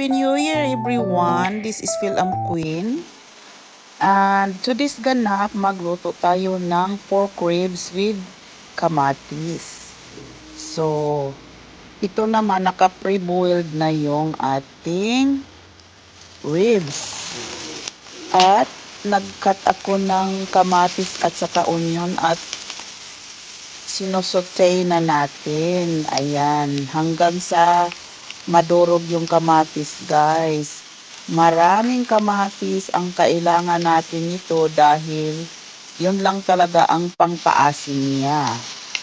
Happy New Year everyone! This is Phil Queen. And today's ganap, magluto tayo ng pork ribs with kamatis. So, ito naman naka-pre-boiled na yung ating ribs. At nag-cut ako ng kamatis at saka onion at sinusote na natin. Ayan, hanggang sa madurog yung kamatis, guys. Maraming kamatis ang kailangan natin nito dahil yun lang talaga ang pangpaasim niya.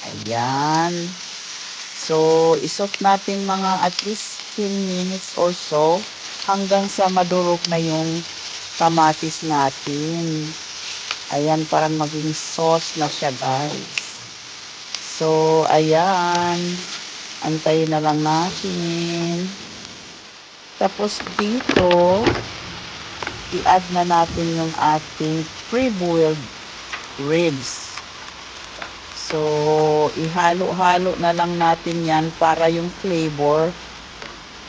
Ayan. So, isot natin mga at least 10 minutes or so hanggang sa madurog na yung kamatis natin. Ayan, parang maging sauce na siya, guys. So, ayan. Antayin na lang natin. Tapos dito, i-add na natin yung ating pre-boiled ribs. So, ihalo-halo na lang natin yan para yung flavor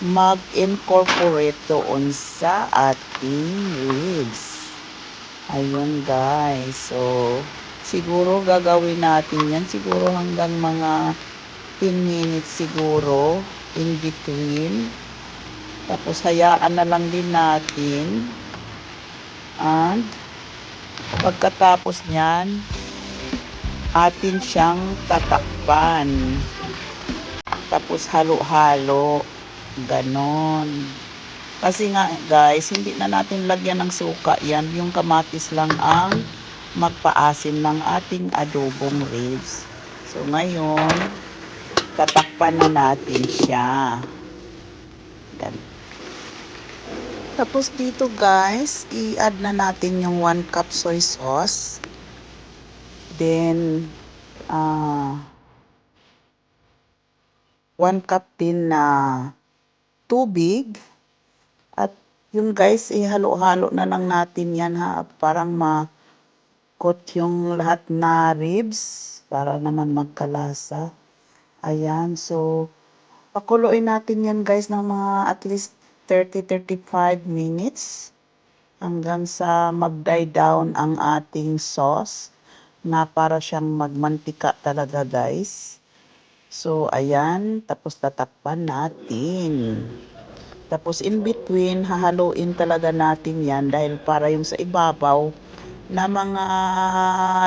mag-incorporate doon sa ating ribs. Ayun, guys. So, siguro gagawin natin yan. Siguro hanggang mga 10 minutes siguro in between. Tapos hayaan na lang din natin. And pagkatapos niyan, atin siyang tatakpan. Tapos halo-halo. Ganon. Kasi nga guys, hindi na natin lagyan ng suka yan. Yung kamatis lang ang magpaasim ng ating adobong ribs. So ngayon, tatakpan na natin siya. Ganun. Tapos dito guys, i-add na natin yung 1 cup soy sauce. Then, 1 cup din na tubig. At yun guys, ihalo-halo na lang natin yan ha. Parang makot yung lahat na ribs. Para naman magkalasa. Ayan, so pakuluin natin yan guys ng mga at least 30-35 minutes hanggang sa mag-die down ang ating sauce na para siyang magmantika talaga guys. So ayan, tapos tatakpan natin. Tapos in between, hahaluin talaga natin yan dahil para yung sa ibabaw na mga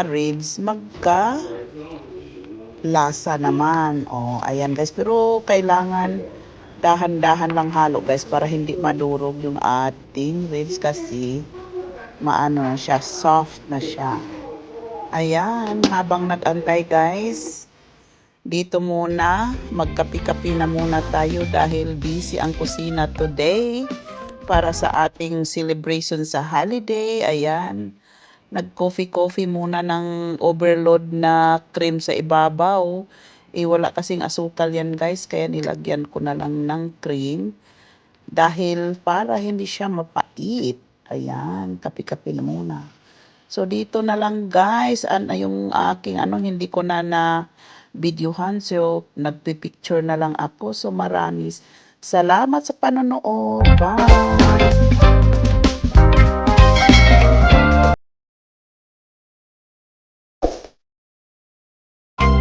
ribs lasa naman. Oh, ayan guys. Pero kailangan dahan-dahan lang halo guys para hindi madurog yung ating ribs kasi maano na siya, soft na siya. Ayan, habang nag-antay guys, dito muna, magkapi-kapi na muna tayo dahil busy ang kusina today para sa ating celebration sa holiday. Ayan. Nag-coffee muna ng overload na cream sa ibabaw. Wala kasing asukal yan guys, kaya nilagyan ko na lang ng cream. Dahil para hindi siya mapait. Ayan, kape-kape na muna. So dito na lang guys, yung aking hindi ko na videohan. So nagpipicture na lang ako. So maraming salamat sa panonood. Bye!